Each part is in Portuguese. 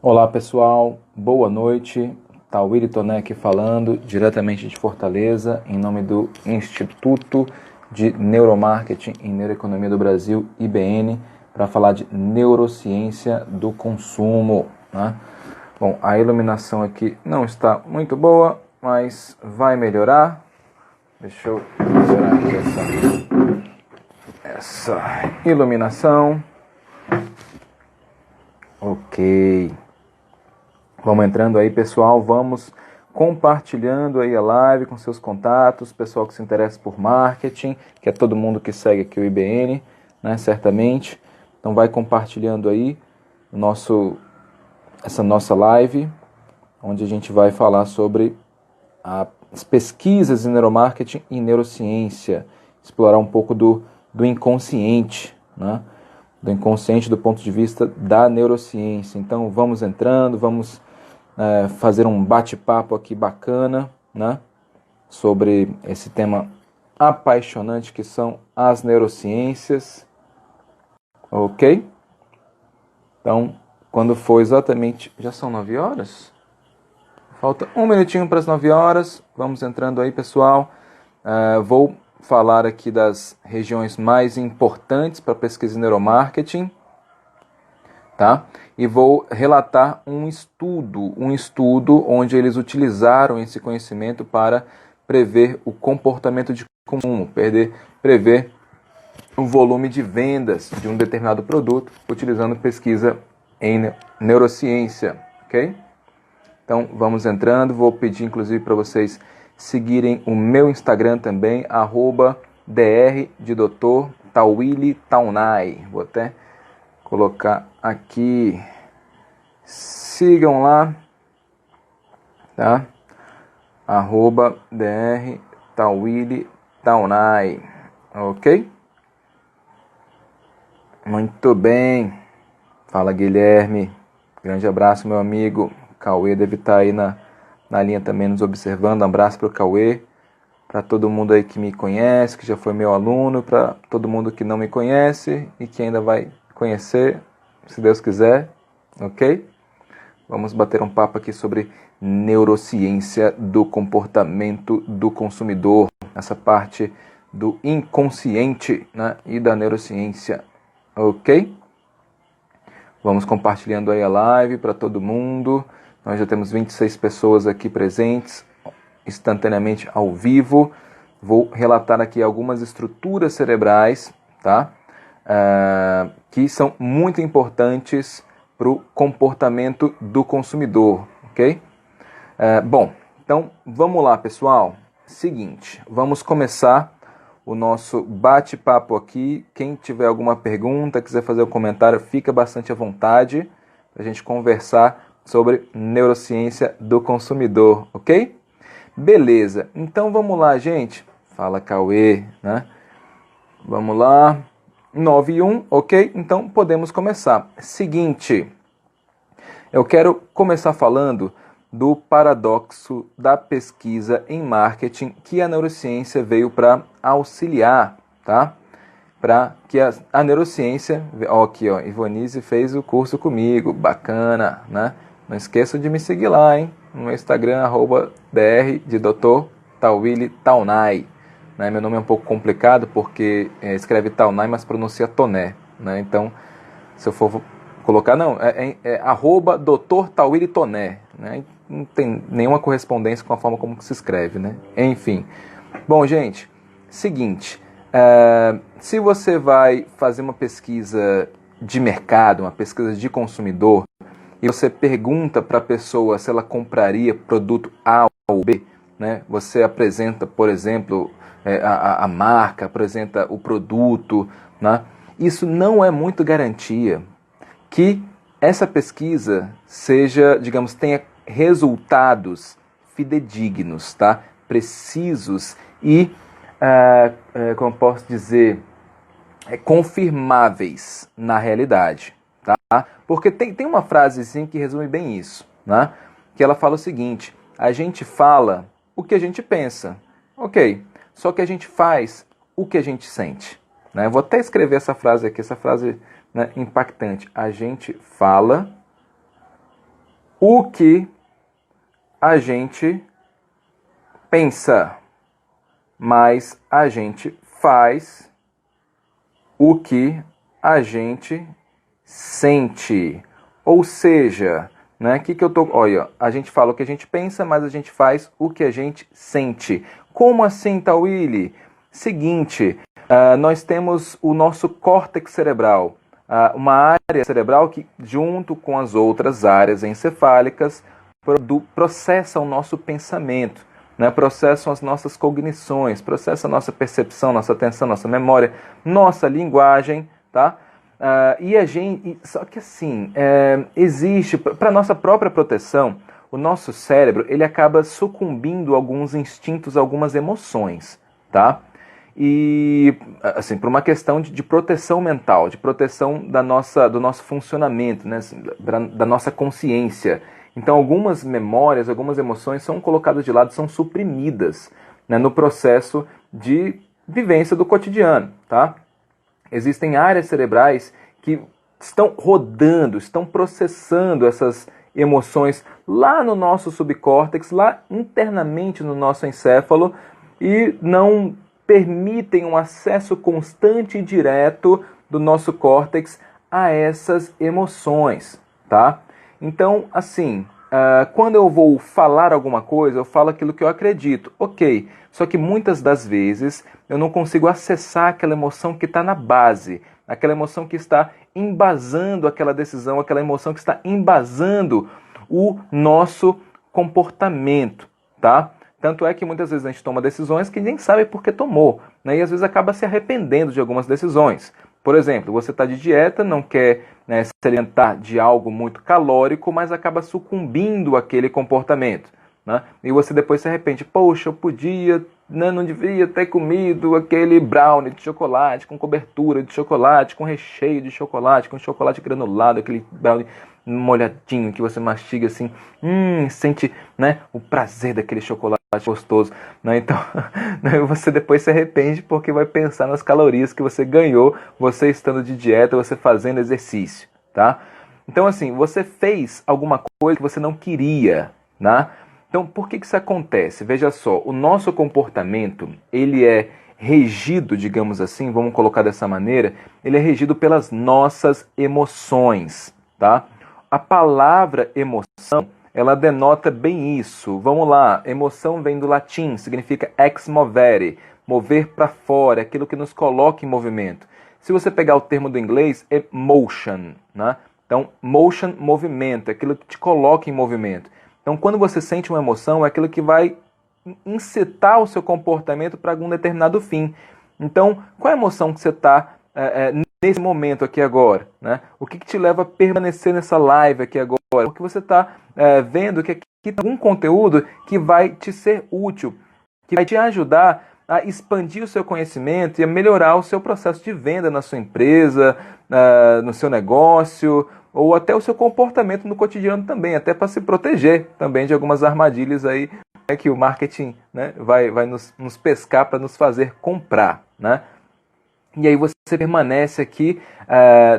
Olá pessoal, boa noite. Tauíli Toné aqui falando diretamente de Fortaleza, em nome do Instituto de Neuromarketing e Neuroeconomia do Brasil, IBN, para falar de neurociência do consumo, né? Bom, a iluminação aqui não está muito boa, mas vai melhorar. Deixa eu melhorar aqui essa iluminação. Ok. Vamos entrando aí, pessoal, vamos compartilhando aí a live com seus contatos, pessoal que se interessa por marketing, que é todo mundo que segue aqui o IBN, né, certamente. Então vai compartilhando aí essa nossa live, onde a gente vai falar sobre as pesquisas em neuromarketing e neurociência, explorar um pouco do inconsciente, né? Do inconsciente do ponto de vista da neurociência. Então vamos entrando, vamos fazer um bate-papo aqui bacana, né, sobre esse tema apaixonante que são as neurociências, ok? Então, quando for exatamente... Já são 9 horas? Falta um minutinho para as 9 horas, vamos entrando aí, pessoal. Vou falar aqui das regiões mais importantes para pesquisa em neuromarketing, tá? E vou relatar um estudo onde eles utilizaram esse conhecimento para prever o comportamento de consumo, prever o volume de vendas de um determinado produto, utilizando pesquisa em neurociência, ok? Então, vamos entrando, vou pedir inclusive para vocês seguirem o meu Instagram também, @dr de Dr. Tauíli Taunay. Vou até colocar aqui, sigam lá, tá? @dr Tauíli Taunay, ok? Muito bem. Fala, Guilherme, grande abraço, meu amigo. Cauê deve estar aí na linha também nos observando. Um abraço para o Cauê, para todo mundo aí que me conhece, que já foi meu aluno, para todo mundo que não me conhece e que ainda vai conhecer, se Deus quiser, ok? Vamos bater um papo aqui sobre neurociência do comportamento do consumidor, essa parte do inconsciente, né, e da neurociência, ok? Vamos compartilhando aí a live para todo mundo. Nós já temos 26 pessoas aqui presentes, instantaneamente ao vivo. Vou relatar aqui algumas estruturas cerebrais, tá? Que são muito importantes para o comportamento do consumidor, ok? Bom, então vamos lá, pessoal. Seguinte, vamos começar o nosso bate-papo aqui. Quem tiver alguma pergunta, quiser fazer um comentário, fica bastante à vontade para a gente conversar sobre neurociência do consumidor, ok? Beleza, então vamos lá, gente. Fala, Cauê, né? Vamos lá. 9:01, ok? Então podemos começar. Seguinte, eu quero começar falando do paradoxo da pesquisa em marketing que a neurociência veio para auxiliar, tá? Para que a neurociência... Ó, aqui, ó, Ivonise fez o curso comigo, bacana, né? Não esqueça de me seguir lá, hein? No meu Instagram, @dr de Dr. Tauíli Taunay. Né? Meu nome é um pouco complicado porque escreve Taunay, mas pronuncia Toné. Né? Então, se eu for colocar, não, é Dr. Tauíli Toné. Né? Não tem nenhuma correspondência com a forma como se escreve, né? Enfim. Bom, gente, seguinte, se você vai fazer uma pesquisa de mercado, uma pesquisa de consumidor, e você pergunta para a pessoa se ela compraria produto A ou B, né? Você apresenta, por exemplo, a marca, apresenta o produto, né? Isso não é muito garantia que essa pesquisa seja, digamos, tenha resultados fidedignos, tá? Precisos e, como eu posso dizer, confirmáveis na realidade. Tá? Porque tem uma frasezinha que resume bem isso, né? Que ela fala o seguinte: a gente fala o que a gente pensa, ok, só que a gente faz o que a gente sente, né? Eu vou até escrever essa frase aqui, essa frase, né, impactante. A gente fala o que a gente pensa, mas a gente faz o que a gente sente. Ou seja, né, olha, a gente fala o que a gente pensa, mas a gente faz o que a gente sente. Como assim, Tawili? Seguinte, nós temos o nosso córtex cerebral, uma área cerebral que, junto com as outras áreas encefálicas, processa o nosso pensamento, né? Processam as nossas cognições, processa a nossa percepção, nossa atenção, nossa memória, nossa linguagem, tá? Só que assim, existe, para nossa própria proteção, o nosso cérebro ele acaba sucumbindo a alguns instintos, a algumas emoções, tá? E assim, por uma questão de proteção mental, de proteção do nosso funcionamento, né? Da nossa consciência. Então algumas memórias, algumas emoções são colocadas de lado, são suprimidas, né, no processo de vivência do cotidiano, tá? Existem áreas cerebrais que estão rodando, estão processando essas emoções lá no nosso subcórtex, lá internamente no nosso encéfalo, e não permitem um acesso constante e direto do nosso córtex a essas emoções, tá? Então, assim, quando eu vou falar alguma coisa, eu falo aquilo que eu acredito, ok. Só que muitas das vezes eu não consigo acessar aquela emoção que está na base, aquela emoção que está embasando aquela decisão, aquela emoção que está embasando o nosso comportamento, tá? Tanto é que muitas vezes a gente toma decisões que nem sabe por que tomou, né? E às vezes acaba se arrependendo de algumas decisões. Por exemplo, você está de dieta, não quer, né, se alimentar de algo muito calórico, mas acaba sucumbindo àquele comportamento, né? E você depois se arrepende. Poxa, eu podia, né, não devia ter comido aquele brownie de chocolate, com cobertura de chocolate, com recheio de chocolate, com chocolate granulado, aquele brownie molhadinho que você mastiga assim, sente, né, o prazer daquele chocolate gostoso, né? Então você depois se arrepende porque vai pensar nas calorias que você ganhou, você estando de dieta, você fazendo exercício, tá? Então assim, você fez alguma coisa que você não queria, né? Então por que isso acontece? Veja só, o nosso comportamento, ele é regido, digamos assim, vamos colocar dessa maneira, ele é regido pelas nossas emoções, tá? A palavra emoção, ela denota bem isso. Vamos lá, emoção vem do latim, significa ex movere, mover para fora, aquilo que nos coloca em movimento. Se você pegar o termo do inglês, é motion, né? Então, motion, movimento, é aquilo que te coloca em movimento. Então, quando você sente uma emoção, é aquilo que vai incitar o seu comportamento para algum determinado fim. Então, qual é a emoção que você está nesse momento aqui agora, né? O que te leva a permanecer nessa live aqui agora? Porque você está vendo que aqui tem algum conteúdo que vai te ser útil, que vai te ajudar a expandir o seu conhecimento e a melhorar o seu processo de venda na sua empresa, no seu negócio, ou até o seu comportamento no cotidiano também, até para se proteger também de algumas armadilhas aí, né, que o marketing, né, vai nos pescar para nos fazer comprar, né? E aí você permanece aqui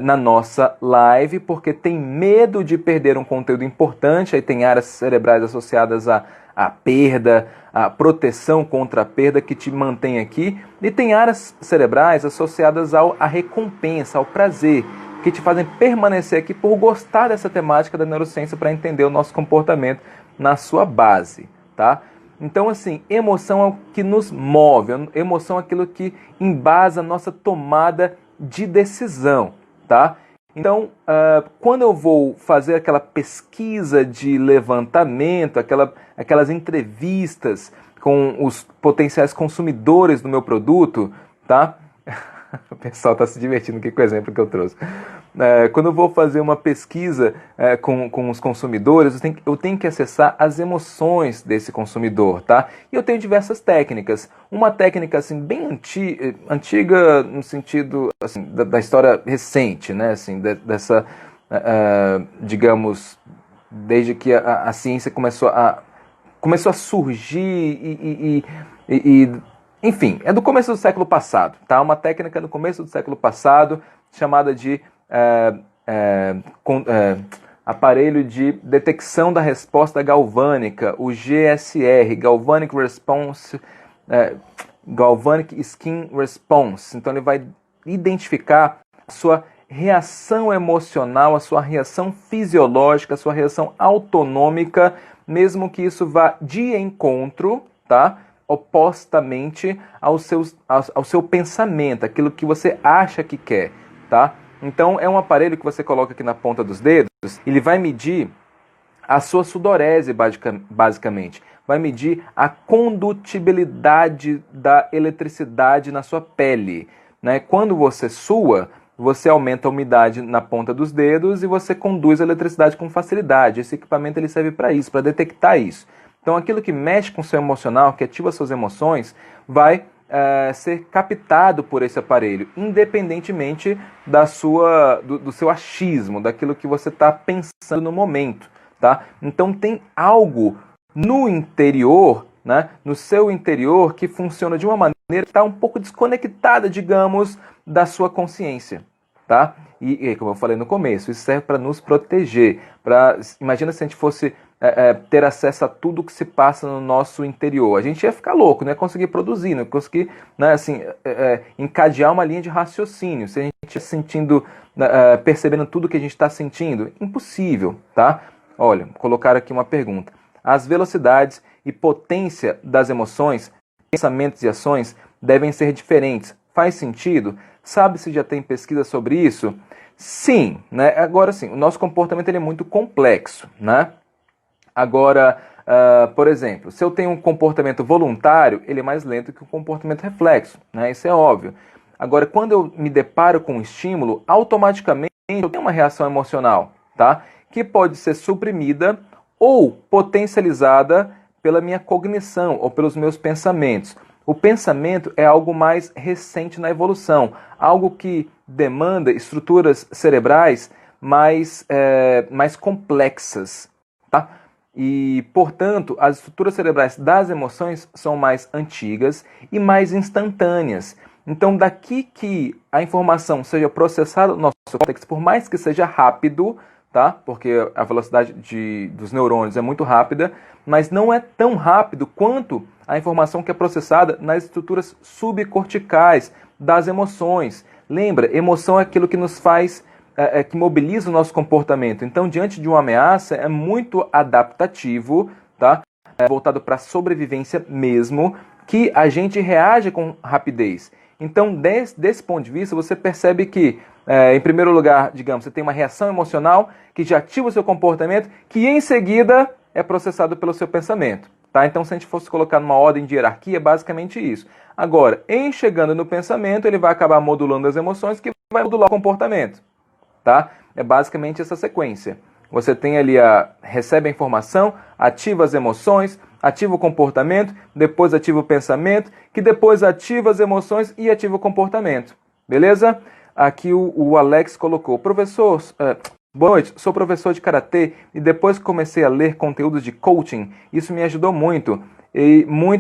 na nossa live porque tem medo de perder um conteúdo importante. Aí tem áreas cerebrais associadas à perda, à proteção contra a perda que te mantém aqui. E tem áreas cerebrais associadas à recompensa, ao prazer, que te fazem permanecer aqui por gostar dessa temática da neurociência para entender o nosso comportamento na sua base, tá? Então, assim, emoção é o que nos move, emoção é aquilo que embasa a nossa tomada de decisão, tá? Então, quando eu vou fazer aquela pesquisa de levantamento, aquelas entrevistas com os potenciais consumidores do meu produto, tá? O pessoal está se divertindo aqui com o exemplo que eu trouxe. Quando eu vou fazer uma pesquisa com os consumidores, eu tenho que acessar as emoções desse consumidor, tá? E eu tenho diversas técnicas. Uma técnica assim, bem antiga no sentido assim, da história recente, né? Assim, dessa, digamos, desde que a ciência começou a surgir enfim, é do começo do século passado, tá? Uma técnica do começo do século passado chamada de aparelho de detecção da resposta galvânica, o GSR, Galvanic Response, Galvanic Skin Response. Então ele vai identificar a sua reação emocional, a sua reação fisiológica, a sua reação autonômica, mesmo que isso vá de encontro, tá? Opostamente ao seu pensamento, aquilo que você acha que quer, tá? Então é um aparelho que você coloca aqui na ponta dos dedos, ele vai medir a sua sudorese, basicamente. Vai medir a condutibilidade da eletricidade na sua pele, né? Quando você sua, você aumenta a umidade na ponta dos dedos e você conduz a eletricidade com facilidade. Esse equipamento ele serve para isso, para detectar isso. Então aquilo que mexe com o seu emocional, que ativa suas emoções, vai ser captado por esse aparelho, independentemente do seu achismo, daquilo que você está pensando no momento. Tá? Então tem algo no interior, né, no seu interior, que funciona de uma maneira que está um pouco desconectada, digamos, da sua consciência. Tá? E como eu falei no começo, isso serve para nos proteger. Imagina se a gente fosse ter acesso a tudo que se passa no nosso interior. A gente ia ficar louco, não ia conseguir produzir, não ia conseguir, né, assim, encadear uma linha de raciocínio. Se a gente sentindo, percebendo tudo que a gente está sentindo, impossível, tá? Olha, colocaram aqui uma pergunta. As velocidades e potência das emoções, pensamentos e ações devem ser diferentes. Faz sentido? Sabe se já tem pesquisa sobre isso? Sim, né? Agora sim, o nosso comportamento ele é muito complexo, né? Agora, por exemplo, se eu tenho um comportamento voluntário, ele é mais lento que o comportamento reflexo, né? Isso é óbvio. Agora, quando eu me deparo com um estímulo, automaticamente eu tenho uma reação emocional, tá? Que pode ser suprimida ou potencializada pela minha cognição ou pelos meus pensamentos. O pensamento é algo mais recente na evolução, algo que demanda estruturas cerebrais mais complexas, tá? E, portanto, as estruturas cerebrais das emoções são mais antigas e mais instantâneas. Então, daqui que a informação seja processada no nosso córtex, por mais que seja rápido, tá? Porque a velocidade dos neurônios é muito rápida, mas não é tão rápido quanto a informação que é processada nas estruturas subcorticais das emoções. Lembra, emoção é aquilo que nos faz, que mobiliza o nosso comportamento. Então, diante de uma ameaça, é muito adaptativo, tá? Voltado para a sobrevivência mesmo, que a gente reage com rapidez. Então, desse ponto de vista, você percebe que, em primeiro lugar, digamos, você tem uma reação emocional que já ativa o seu comportamento, que em seguida é processado pelo seu pensamento. Tá? Então, se a gente fosse colocar numa ordem de hierarquia, é basicamente isso. Agora, em chegando no pensamento, ele vai acabar modulando as emoções, que vai modular o comportamento. Tá? É basicamente essa sequência. Você tem ali recebe a informação, ativa as emoções, ativa o comportamento, depois ativa o pensamento, que depois ativa as emoções e ativa o comportamento. Beleza? Aqui o Alex colocou: professor, boa noite, sou professor de karatê e depois que comecei a ler conteúdos de coaching, isso me ajudou muito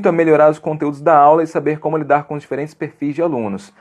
a melhorar os conteúdos da aula e saber como lidar com os diferentes perfis de alunos.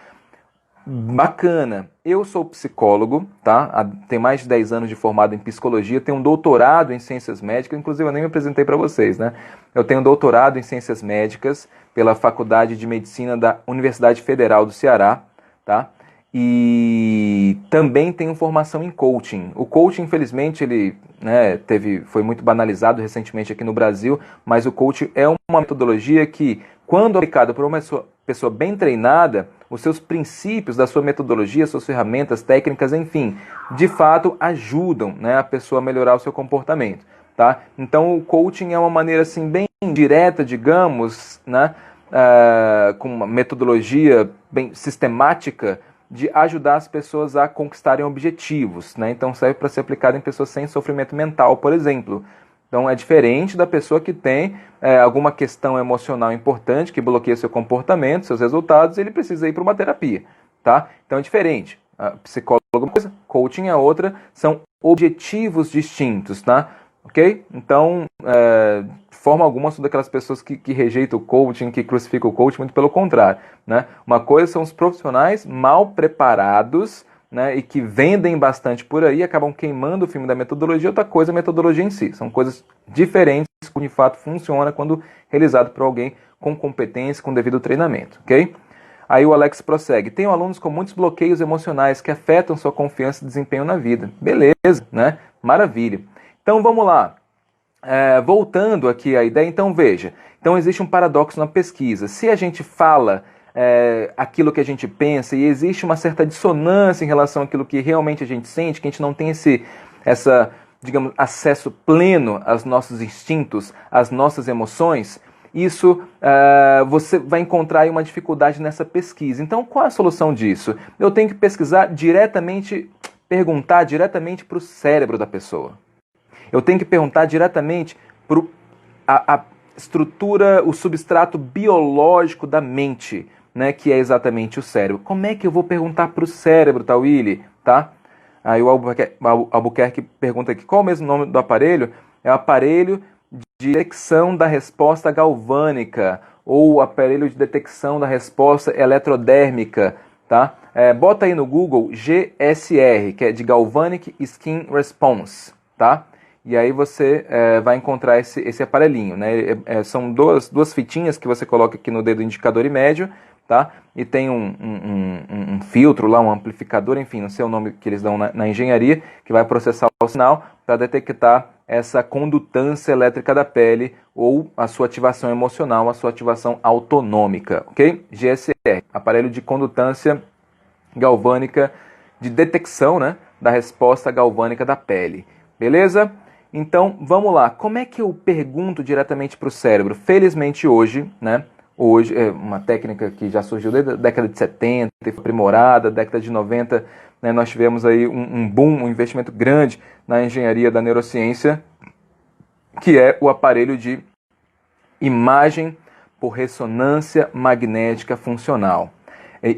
Bacana. Eu sou psicólogo, tá? Tenho mais de 10 anos de formado em psicologia, tenho um doutorado em ciências médicas, inclusive eu nem me apresentei para vocês, né? Eu tenho um doutorado em ciências médicas pela Faculdade de Medicina da Universidade Federal do Ceará, tá? E também tenho formação em coaching. O coaching, infelizmente, ele, né, foi muito banalizado recentemente aqui no Brasil, mas o coaching é uma metodologia que, quando aplicada por uma pessoa bem treinada, os seus princípios da sua metodologia, suas ferramentas, técnicas, enfim, de fato ajudam, né, a pessoa a melhorar o seu comportamento. Tá? Então o coaching é uma maneira assim, bem direta, digamos, né, com uma metodologia bem sistemática, de ajudar as pessoas a conquistarem objetivos, né? Então serve para ser aplicado em pessoas sem sofrimento mental, por exemplo. Então é diferente da pessoa que tem alguma questão emocional importante, que bloqueia seu comportamento, seus resultados, e ele precisa ir para uma terapia. Tá? Então é diferente. Psicólogo é uma coisa, coaching é outra, são objetivos distintos. Tá? Ok? Então, de forma alguma, sou daquelas pessoas que rejeitam o coaching, que crucificam o coaching, muito pelo contrário. Né? Uma coisa são os profissionais mal preparados, né, e que vendem bastante por aí, acabam queimando o filme da metodologia. Outra coisa é a metodologia em si. São coisas diferentes que de fato funciona quando realizado por alguém com competência, com devido treinamento, ok? Aí o Alex prossegue. Tenho alunos com muitos bloqueios emocionais que afetam sua confiança e desempenho na vida. Beleza, né? Maravilha. Então vamos lá. Voltando aqui à ideia, então veja. Então existe um paradoxo na pesquisa. Se a gente fala aquilo que a gente pensa e existe uma certa dissonância em relação àquilo que realmente a gente sente, que a gente não tem essa, digamos, acesso pleno aos nossos instintos, às nossas emoções, isso você vai encontrar aí uma dificuldade nessa pesquisa. Então, qual é a solução disso? Eu tenho que pesquisar diretamente, perguntar diretamente para o cérebro da pessoa. Eu tenho que perguntar diretamente para a estrutura, o substrato biológico da mente, né, que é exatamente o cérebro. Como é que eu vou perguntar para o cérebro, tá, Willy? Tá? Aí o Albuquerque pergunta aqui, qual é o mesmo nome do aparelho? É o aparelho de detecção da resposta galvânica, ou aparelho de detecção da resposta eletrodérmica, tá? Bota aí no Google GSR, que é de Galvanic Skin Response, tá? E aí você vai encontrar esse aparelhinho, né? São duas fitinhas que você coloca aqui no dedo indicador e médio, tá? E tem um filtro lá, um amplificador, enfim, não sei o nome que eles dão na engenharia, que vai processar o sinal para detectar essa condutância elétrica da pele ou a sua ativação emocional, a sua ativação autonômica, ok? GSR, aparelho de condutância galvânica, de detecção, né, da resposta galvânica da pele, beleza? Então, vamos lá. Como é que eu pergunto diretamente para o cérebro? Felizmente hoje, né? Hoje, é uma técnica que já surgiu desde a década de 70, foi aprimorada, década de 90, né, nós tivemos aí um boom, um investimento grande na engenharia da neurociência, que é o aparelho de imagem por ressonância magnética funcional.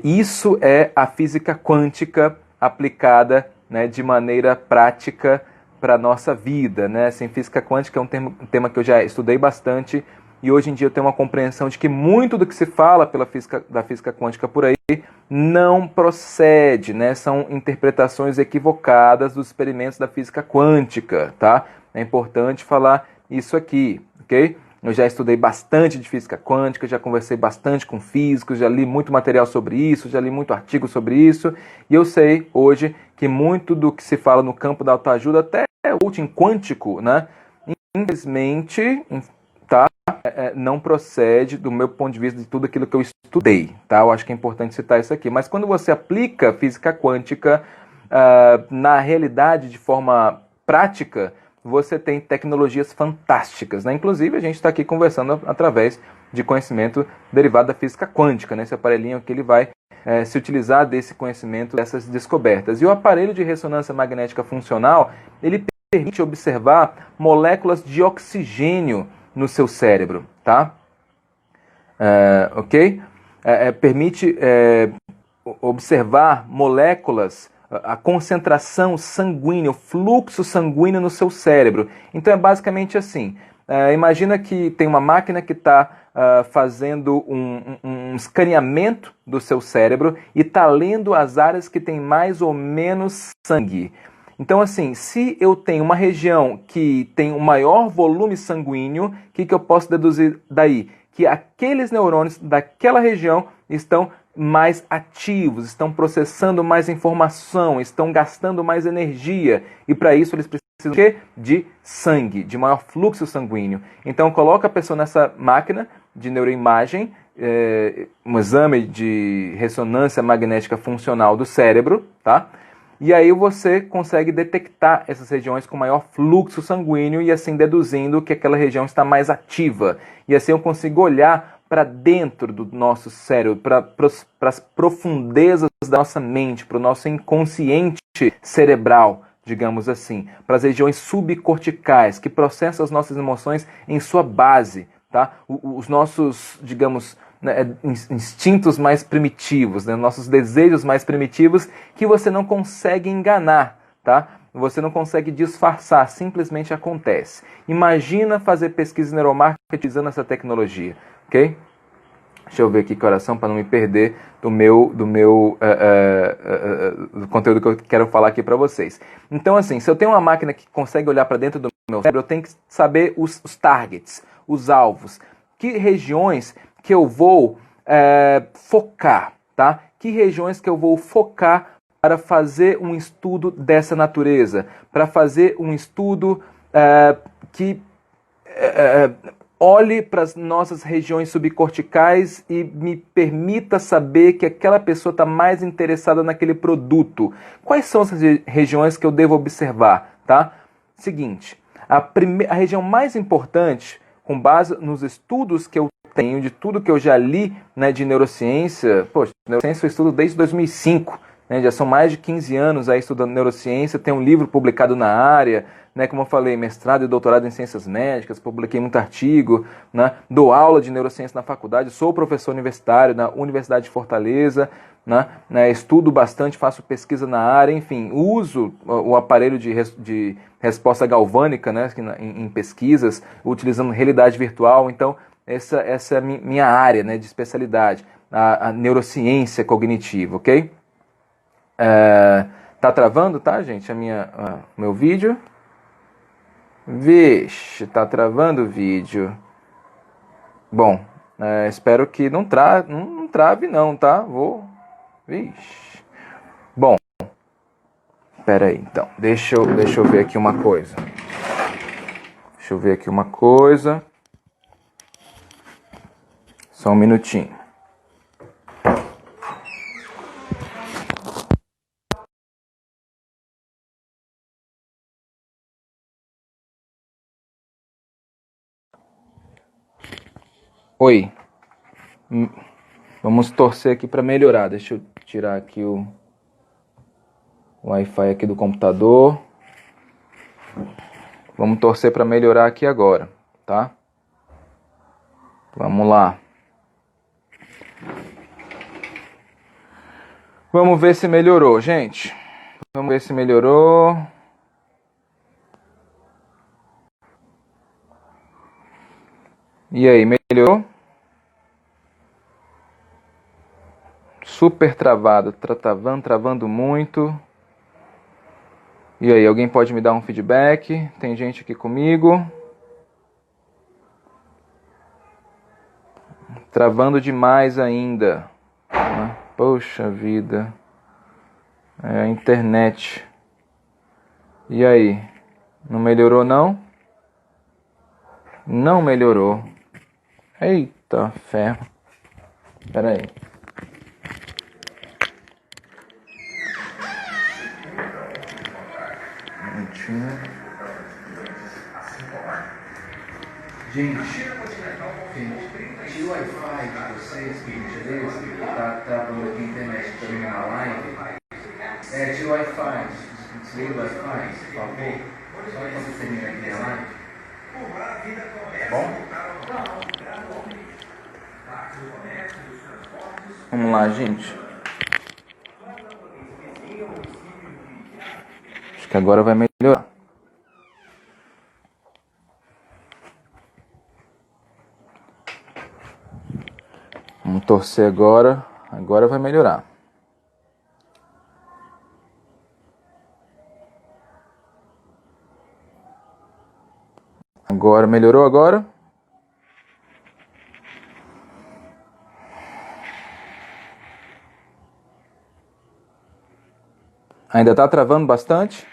Isso é a física quântica aplicada, né, de maneira prática para a nossa vida, né? Assim, física quântica é um tema que eu já estudei bastante e hoje em dia eu tenho uma compreensão de que muito do que se fala da física quântica por aí não procede, né? São interpretações equivocadas dos experimentos da física quântica, tá? É importante falar isso aqui, ok? Eu já estudei bastante de física quântica, já conversei bastante com físicos, já li muito material sobre isso, já li muito artigo sobre isso, e eu sei hoje que muito do que se fala no campo da autoajuda, até o coaching quântico, né, infelizmente, tá, não procede do meu ponto de vista de tudo aquilo que eu estudei, tá? Eu acho que é importante citar isso aqui. Mas quando você aplica física quântica na realidade de forma prática, você tem tecnologias fantásticas, né? Inclusive, a gente está aqui conversando através de conhecimento derivado da física quântica, né? Esse aparelhinho que ele vai se utilizar desse conhecimento, dessas descobertas. E o aparelho de ressonância magnética funcional, ele permite observar moléculas de oxigênio no seu cérebro, tá? Ok? Permite observar moléculas, a concentração sanguínea, o fluxo sanguíneo no seu cérebro. Então é basicamente assim. Imagina que tem uma máquina que está fazendo um escaneamento do seu cérebro e está lendo as áreas que tem mais ou menos sangue. Então, assim, se eu tenho uma região que tem um maior volume sanguíneo, o que eu posso deduzir daí? Que aqueles neurônios daquela região estão mais ativos, estão processando mais informação, estão gastando mais energia. E para isso eles precisam de quê? De sangue, de maior fluxo sanguíneo. Então coloca a pessoa nessa máquina de neuroimagem, um exame de ressonância magnética funcional do cérebro, tá? E aí você consegue detectar essas regiões com maior fluxo sanguíneo e assim deduzindo que aquela região está mais ativa. E assim eu consigo olhar para dentro do nosso cérebro, para as profundezas da nossa mente, para o nosso inconsciente cerebral, digamos assim, para as regiões subcorticais, que processam as nossas emoções em sua base, tá? Os nossos, digamos, instintos mais primitivos, né? Nossos desejos mais primitivos, que você não consegue enganar, tá? Você não consegue disfarçar, simplesmente acontece. Imagina fazer pesquisa em neuromarketing utilizando essa tecnologia, ok? Deixa eu ver aqui que oração para não me perder do conteúdo que eu quero falar aqui para vocês. Então, assim, se eu tenho uma máquina que consegue olhar para dentro do meu cérebro, eu tenho que saber os targets, os alvos, que regiões que eu vou focar, tá? Que regiões que eu vou focar para fazer um estudo dessa natureza, para fazer um estudo que olhe para as nossas regiões subcorticais e me permita saber que aquela pessoa está mais interessada naquele produto. Quais são essas regiões que eu devo observar? Tá? Seguinte, a região mais importante, com base nos estudos que eu tenho, de tudo que eu já li, né, de neurociência, poxa, neurociência eu estudo desde 2005, né, já são mais de 15 anos aí estudando neurociência, tem um livro publicado na área, né, como eu falei, mestrado e doutorado em ciências médicas, publiquei muito artigo, né, dou aula de neurociência na faculdade, sou professor universitário na Universidade de Fortaleza, né, estudo bastante, faço pesquisa na área, enfim, uso o aparelho de resposta galvânica, né, em pesquisas, utilizando realidade virtual. Então essa é a minha área, né, de especialidade, a neurociência cognitiva, ok? Tá travando, tá, gente, meu vídeo? Vixe, tá travando o vídeo. Bom, espero que não trave não, tá? Vixe. Bom, pera aí, então. Deixa eu ver aqui uma coisa. Só um minutinho. Oi. Vamos torcer aqui para melhorar. Deixa eu tirar aqui o Wi-Fi aqui do computador. Vamos torcer para melhorar aqui agora, tá? Vamos lá. Vamos ver se melhorou, gente. Vamos ver se melhorou. E aí, melhorou? Super travado, travando muito. E aí, alguém pode me dar um feedback? Tem gente aqui comigo. Travando demais ainda. Poxa vida. É a internet. E aí? Não melhorou não? Não melhorou. Eita ferro. Espera aí. Gente, tira o Wi-Fi de vocês, por gentileza, porque tá travando aqui a internet também na live. Tira o Wi-Fi, desliga o Wi-Fi, por favor. Só quando você termina aqui a live. Tá bom? Vamos lá, gente. Acho que agora vai melhorar. Vamos torcer agora. Agora vai melhorar. Agora, melhorou agora? Ainda tá travando bastante?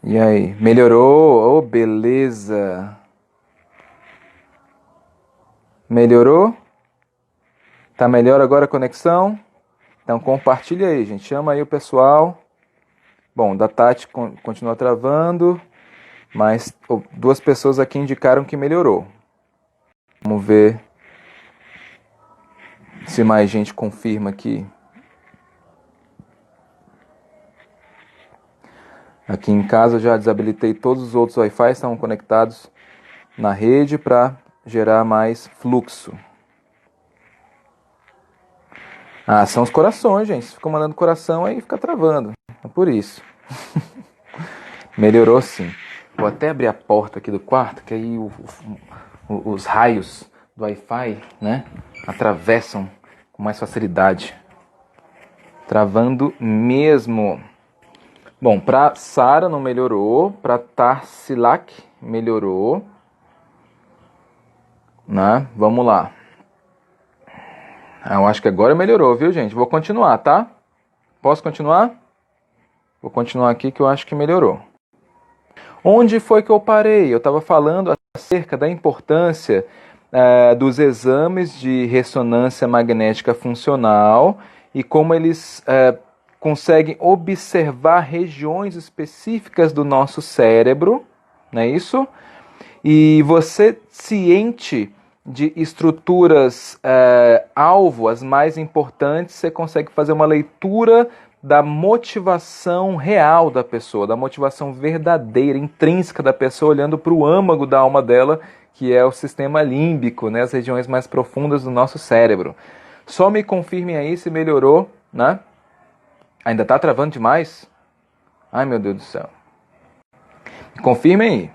E aí, melhorou? Oh, beleza. Melhorou? Tá melhor agora a conexão? Então compartilha aí, gente. Chama aí o pessoal. Bom, da Tati continua travando, mas duas pessoas aqui indicaram que melhorou. Vamos ver se mais gente confirma aqui. Aqui em casa eu já desabilitei todos os outros Wi-Fi, estão conectados na rede para gerar mais fluxo. Ah, são os corações, gente. Se ficam mandando coração, aí fica travando. É por isso. Melhorou sim. Vou até abrir a porta aqui do quarto, que aí os raios do Wi-Fi, né, atravessam com mais facilidade. Travando mesmo. Bom, para Sara não melhorou, para Tarsilak melhorou. Né? Vamos lá. Eu acho que agora melhorou, viu, gente? Vou continuar, tá? Posso continuar? Vou continuar aqui que eu acho que melhorou. Onde foi que eu parei? Eu estava falando acerca da importância dos exames de ressonância magnética funcional e como eles conseguem observar regiões específicas do nosso cérebro, não é isso? E você, ciente de estruturas alvo, as mais importantes, você consegue fazer uma leitura da motivação real da pessoa, da motivação verdadeira, intrínseca da pessoa, olhando para o âmago da alma dela, que é o sistema límbico, né, as regiões mais profundas do nosso cérebro. Só me confirmem aí se melhorou, né? Ainda está travando demais? Ai, meu Deus do céu. Confirmem aí.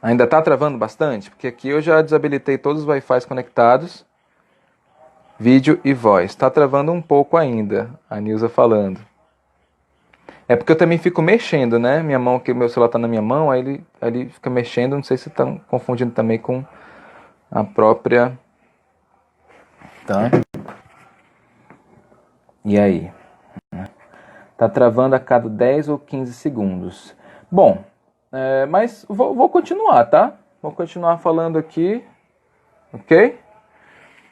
Ainda está travando bastante? Porque aqui eu já desabilitei todos os Wi-Fi conectados. Vídeo e voz. Está travando um pouco ainda, a Nilza falando. É porque eu também fico mexendo, né? Minha mão, que meu celular está na minha mão, aí ele fica mexendo. Não sei se estão confundindo também com a própria... Tá? E aí? Está travando a cada 10 ou 15 segundos. Bom... mas vou continuar, tá? Vou continuar falando aqui, ok?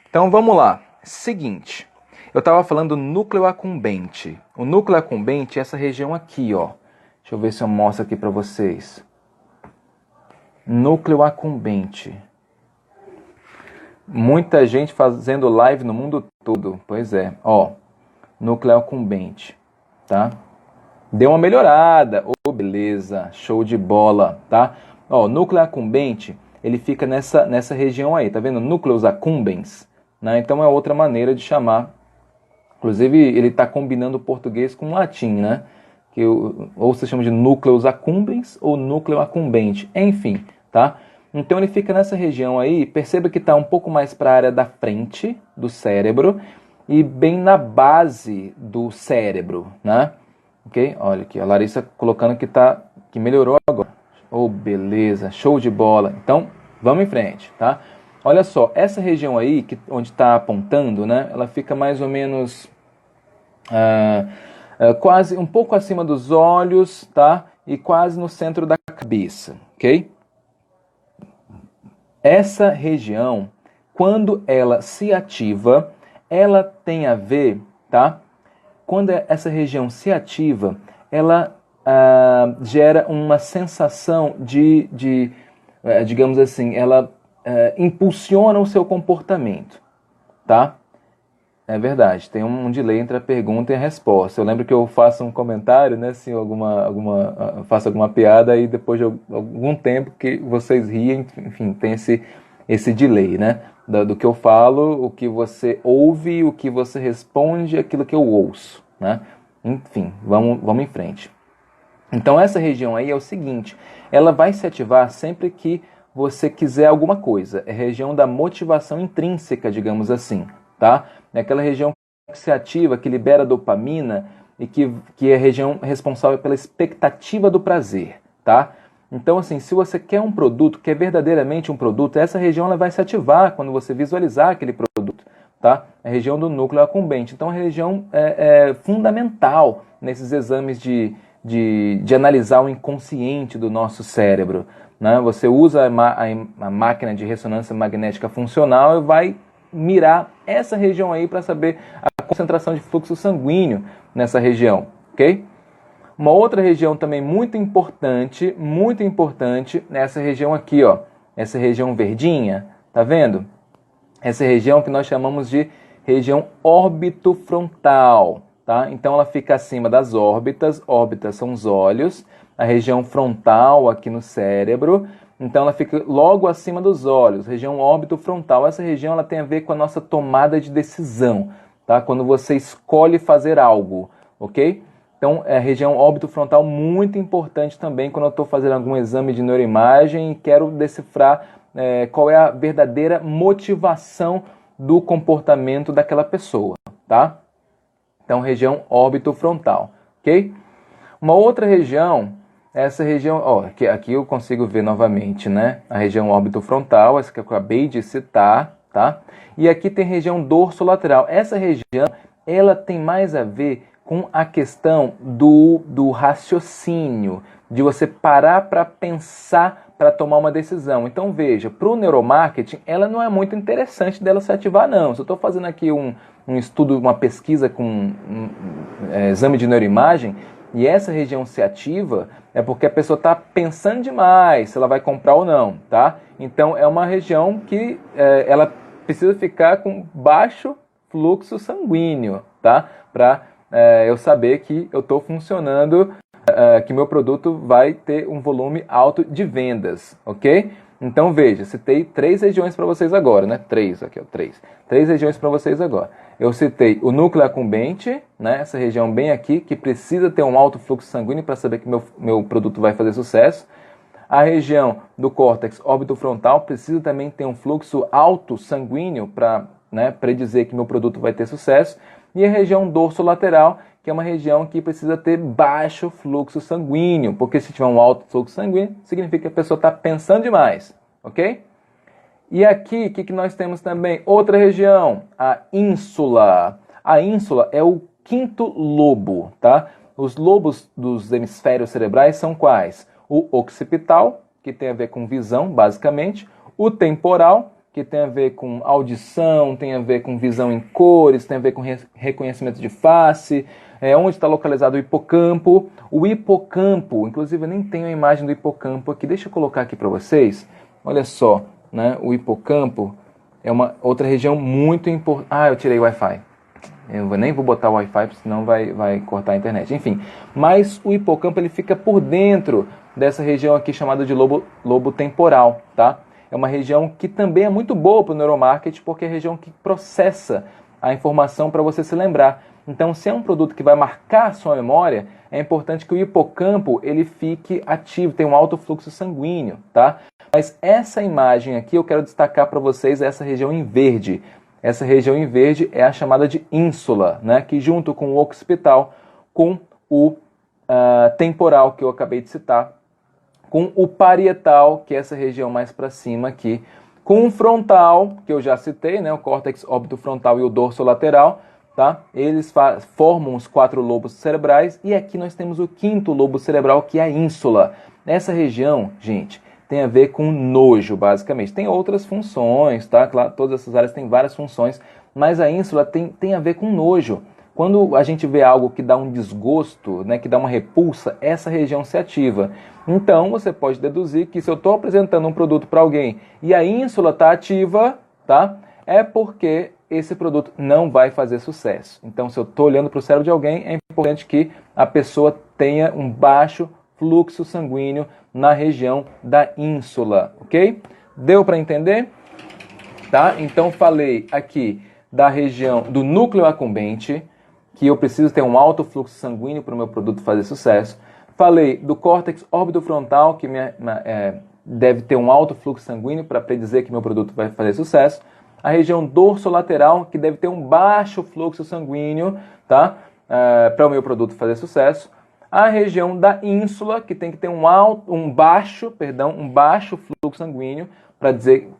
Então vamos lá. Seguinte, eu estava falando do núcleo acumbente. O núcleo acumbente é essa região aqui, ó. Deixa eu ver se eu mostro aqui para vocês. Núcleo acumbente. Muita gente fazendo live no mundo todo. Pois é, ó. Núcleo acumbente, tá? Deu uma melhorada. Oh, beleza. Show de bola, tá? Ó, núcleo acumbente, ele fica nessa região aí, tá vendo? Núcleos accumbens, né? Então é outra maneira de chamar. Inclusive, ele está combinando o português com o latim, né? Que ou se chama de núcleos accumbens ou núcleo acumbente. Enfim, tá? Então ele fica nessa região aí. Perceba que está um pouco mais para a área da frente do cérebro e bem na base do cérebro, né? Ok? Olha aqui, a Larissa colocando que melhorou agora. Oh, beleza, show de bola. Então, vamos em frente, tá? Olha só, essa região aí, onde está apontando, né? Ela fica mais ou menos quase um pouco acima dos olhos, tá? E quase no centro da cabeça, ok? Essa região, quando ela se ativa, ela tem a ver, tá? Quando essa região se ativa, ela gera uma sensação digamos assim, ela impulsiona o seu comportamento, tá? É verdade, tem um delay entre a pergunta e a resposta. Eu lembro que eu faço um comentário, né, assim, faço alguma piada e depois de algum tempo que vocês riem, enfim, tem esse delay, né? Do que eu falo, o que você ouve, o que você responde, aquilo que eu ouço, né? Enfim, vamos em frente. Então essa região aí é o seguinte, ela vai se ativar sempre que você quiser alguma coisa. É a região da motivação intrínseca, digamos assim, tá? É aquela região que se ativa, que libera dopamina e que é a região responsável pela expectativa do prazer, tá? Então, assim, se você quer um produto, quer verdadeiramente um produto, essa região ela vai se ativar quando você visualizar aquele produto, tá? É a região do núcleo acumbente. Então, a região é fundamental nesses exames de analisar o inconsciente do nosso cérebro, né? Você usa a máquina de ressonância magnética funcional e vai mirar essa região aí para saber a concentração de fluxo sanguíneo nessa região, ok? Uma outra região também muito importante é essa região aqui, ó, essa região verdinha, tá vendo? Essa região que nós chamamos de região órbito-frontal, tá? Então ela fica acima das órbitas são os olhos, a região frontal aqui no cérebro, então ela fica logo acima dos olhos, região órbito-frontal. Essa região ela tem a ver com a nossa tomada de decisão, tá? Quando você escolhe fazer algo, ok? Então, a região órbito-frontal muito importante também quando eu estou fazendo algum exame de neuroimagem e quero decifrar qual é a verdadeira motivação do comportamento daquela pessoa, tá? Então, região órbito-frontal, ok? Uma outra região, essa região, ó, aqui eu consigo ver novamente, né? A região órbito-frontal, essa que eu acabei de citar, tá? E aqui tem região dorsolateral. Essa região, ela tem mais a ver com a questão do raciocínio, de você parar para pensar para tomar uma decisão. Então veja, para o neuromarketing, ela não é muito interessante dela se ativar não. Se eu estou fazendo aqui um estudo, uma pesquisa com exame de neuroimagem, e essa região se ativa, é porque a pessoa está pensando demais se ela vai comprar ou não, tá? Então é uma região que ela precisa ficar com baixo fluxo sanguíneo, tá? Para eu saber que eu estou funcionando, que meu produto vai ter um volume alto de vendas, ok? Então veja, citei 3 regiões para vocês agora, né? 3 aqui, ó, 3 regiões para vocês agora. Eu citei o núcleo accumbente, né? Essa região bem aqui, que precisa ter um alto fluxo sanguíneo para saber que meu produto vai fazer sucesso. A região do córtex órbito-frontal precisa também ter um fluxo alto sanguíneo para predizer que meu produto vai ter sucesso. E a região dorsolateral, que é uma região que precisa ter baixo fluxo sanguíneo, porque se tiver um alto fluxo sanguíneo, significa que a pessoa está pensando demais, ok? E aqui, o que nós temos também? Outra região, a ínsula. A ínsula é o 5º lobo, tá? Os lobos dos hemisférios cerebrais são quais? O occipital, que tem a ver com visão, basicamente, o temporal, que tem a ver com audição, tem a ver com visão em cores, tem a ver com reconhecimento de face, onde está localizado o hipocampo. O hipocampo, inclusive eu nem tenho a imagem do hipocampo aqui, deixa eu colocar aqui para vocês. Olha só, né? O hipocampo é uma outra região muito importante. Ah, eu tirei o Wi-Fi. Eu nem vou botar o Wi-Fi, senão vai cortar a internet. Enfim, mas o hipocampo ele fica por dentro dessa região aqui chamada de lobo temporal, tá? É uma região que também é muito boa para o neuromarketing, porque é a região que processa a informação para você se lembrar. Então, se é um produto que vai marcar a sua memória, é importante que o hipocampo ele fique ativo, tenha um alto fluxo sanguíneo, tá? Mas essa imagem aqui eu quero destacar para vocês essa região em verde. Essa região em verde é a chamada de ínsula, né? Que junto com o occipital, com o temporal que eu acabei de citar, com o parietal, que é essa região mais para cima aqui, com o frontal, que eu já citei, né, o córtex órbito-frontal e o dorsolateral, tá? Eles formam os 4 lobos cerebrais, e aqui nós temos o 5º lobo cerebral, que é a ínsula. Essa região, gente, tem a ver com nojo, basicamente. Tem outras funções, tá? Claro, todas essas áreas têm várias funções, mas a ínsula tem a ver com nojo. Quando a gente vê algo que dá um desgosto, né, que dá uma repulsa, essa região se ativa. Então, você pode deduzir que se eu estou apresentando um produto para alguém e a ínsula está ativa, tá, é porque esse produto não vai fazer sucesso. Então, se eu estou olhando para o cérebro de alguém, é importante que a pessoa tenha um baixo fluxo sanguíneo na região da ínsula, ok? Deu para entender? Tá? Então, falei aqui da região do núcleo accumbente, que eu preciso ter um alto fluxo sanguíneo para o meu produto fazer sucesso. Falei do córtex órbito-frontal, que deve ter um alto fluxo sanguíneo para predizer que meu produto vai fazer sucesso. A região dorsolateral, que deve ter um baixo fluxo sanguíneo, tá? Para o meu produto fazer sucesso. A região da ínsula, que tem que ter um baixo fluxo sanguíneo para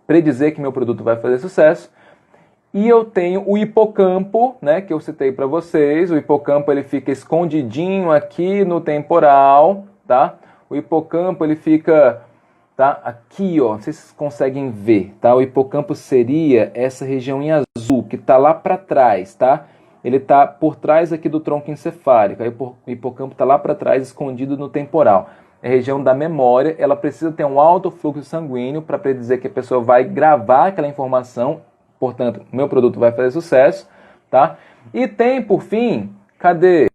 predizer que meu produto vai fazer sucesso. E eu tenho o hipocampo, né, que eu citei para vocês. O hipocampo ele fica escondidinho aqui no temporal, tá? O hipocampo ele fica, tá, aqui, ó, não sei se vocês conseguem ver, tá? O hipocampo seria essa região em azul, que está lá para trás, tá? Ele está por trás aqui do tronco encefálico. Aí o hipocampo está lá para trás, escondido no temporal. É a região da memória, ela precisa ter um alto fluxo sanguíneo para predizer que a pessoa vai gravar aquela informação. Portanto, meu produto vai fazer sucesso, tá? E tem, por fim, cadê?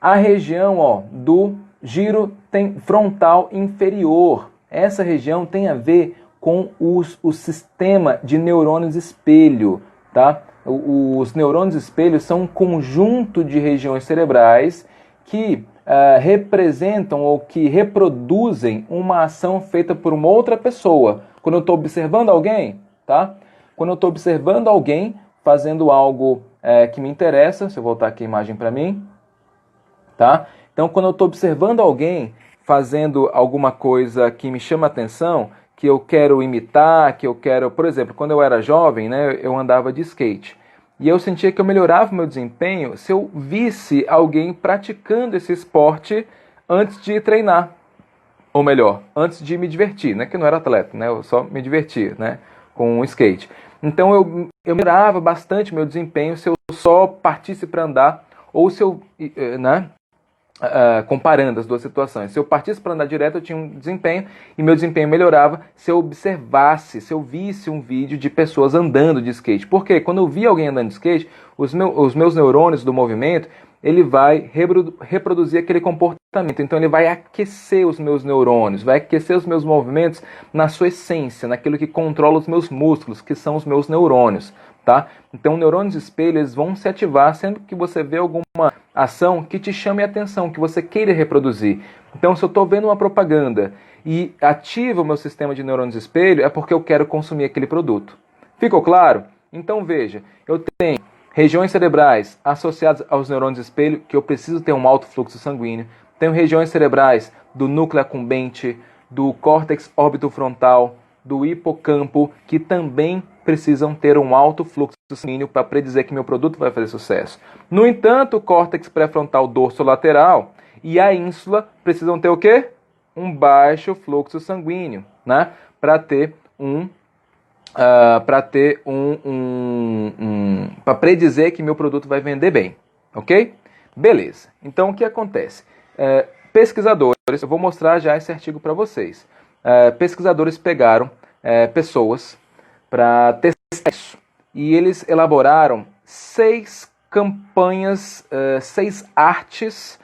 A região, ó, do giro frontal inferior. Essa região tem a ver com o sistema de neurônios espelho, tá? Os neurônios espelho são um conjunto de regiões cerebrais que representam ou que reproduzem uma ação feita por uma outra pessoa. Quando eu estou observando alguém, tá? Quando eu estou observando alguém fazendo algo que me interessa, se eu voltar aqui a imagem para mim, tá? Então, quando eu estou observando alguém fazendo alguma coisa que me chama a atenção, que eu quero imitar, que eu quero... Por exemplo, quando eu era jovem, né, eu andava de skate. E eu sentia que eu melhorava o meu desempenho se eu visse alguém praticando esse esporte antes de treinar. Ou melhor, antes de me divertir, né? Que eu não era atleta, né? Eu só me divertia, né? Com o skate. Então eu melhorava bastante o meu desempenho se eu só partisse para andar, ou se eu, né? Comparando as duas situações. Se eu partisse para andar direto, eu tinha um desempenho, e meu desempenho melhorava se eu observasse, se eu visse um vídeo de pessoas andando de skate. Porque quando eu vi alguém andando de skate, os meus neurônios do movimento, ele vai reproduzir aquele comportamento. Então ele vai aquecer os meus neurônios, vai aquecer os meus movimentos na sua essência, naquilo que controla os meus músculos, que são os meus neurônios. Tá? Então, neurônios espelho, eles vão se ativar sempre que você vê alguma ação que te chame a atenção, que você queira reproduzir. Então, se eu estou vendo uma propaganda e ativa o meu sistema de neurônios espelho, é porque eu quero consumir aquele produto. Ficou claro? Então, veja, eu tenho regiões cerebrais associadas aos neurônios espelho, que eu preciso ter um alto fluxo sanguíneo. Tenho regiões cerebrais do núcleo accumbente, do córtex orbitofrontal, do hipocampo, que também precisam ter um alto fluxo sanguíneo para predizer que meu produto vai fazer sucesso. No entanto, o córtex pré-frontal dorsolateral e a ínsula precisam ter o quê? Um baixo fluxo sanguíneo, né? Para predizer que meu produto vai vender bem, ok? Beleza. Então, o que acontece? Pesquisadores, eu vou mostrar já esse artigo para vocês. Pesquisadores pegaram pessoas para testar isso. E eles elaboraram 6 campanhas, 6 artes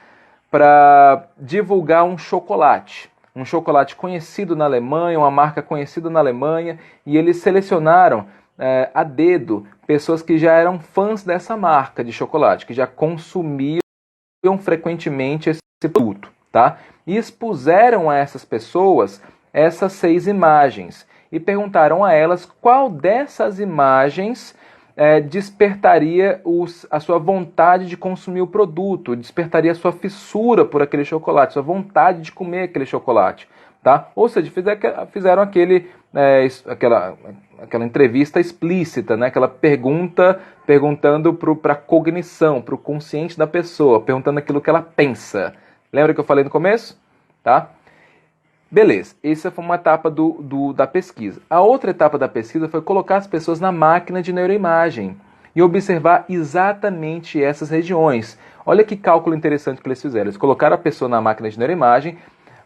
para divulgar um chocolate. Um chocolate conhecido na Alemanha, uma marca conhecida na Alemanha. E eles selecionaram a dedo pessoas que já eram fãs dessa marca de chocolate, que já consumiam frequentemente esse produto. Tá? E expuseram a essas pessoas essas 6 imagens e perguntaram a elas qual dessas imagens despertaria a sua vontade de consumir o produto, despertaria a sua fissura por aquele chocolate, sua vontade de comer aquele chocolate. Tá? Ou seja, fizeram aquela entrevista explícita, né? Aquela perguntando para a cognição, para o consciente da pessoa, perguntando aquilo que ela pensa. Lembra que eu falei no começo? Tá? Beleza, essa foi uma etapa da pesquisa. A outra etapa da pesquisa foi colocar as pessoas na máquina de neuroimagem e observar exatamente essas regiões. Olha que cálculo interessante que eles fizeram. Eles colocaram a pessoa na máquina de neuroimagem,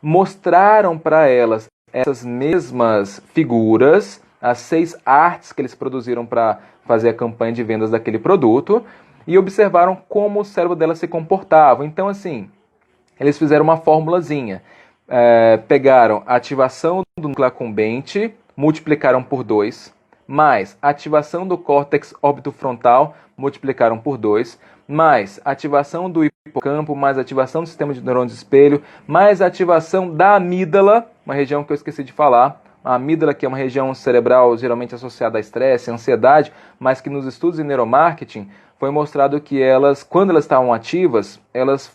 mostraram para elas essas mesmas figuras, as 6 artes que eles produziram para fazer a campanha de vendas daquele produto, e observaram como o cérebro dela se comportava. Então, assim, eles fizeram uma formulazinha. Pegaram a ativação do núcleo accumbente, multiplicaram por 2, mais a ativação do córtex orbitofrontal, multiplicaram por 2, mais a ativação do hipocampo, mais a ativação do sistema de neurônios espelho, mais a ativação da amígdala, uma região que eu esqueci de falar. A amígdala, que é uma região cerebral geralmente associada a estresse, ansiedade, mas que nos estudos em neuromarketing foi mostrado que quando elas estavam ativas, elas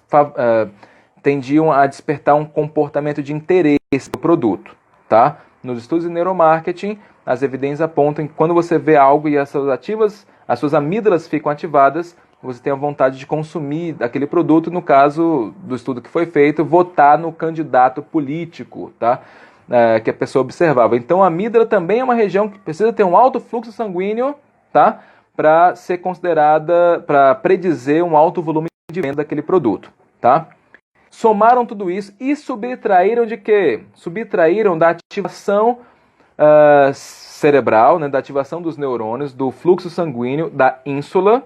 tendiam a despertar um comportamento de interesse no produto, tá? Nos estudos de neuromarketing, as evidências apontam que quando você vê algo e as suas amígdalas ficam ativadas, você tem a vontade de consumir aquele produto, no caso do estudo que foi feito, votar no candidato político, tá? Que a pessoa observava. Então a amígdala também é uma região que precisa ter um alto fluxo sanguíneo, tá? Para ser considerada, para predizer um alto volume de venda daquele produto, tá? Somaram tudo isso e subtraíram de quê? Subtraíram da ativação cerebral, né, da ativação dos neurônios, do fluxo sanguíneo, da ínsula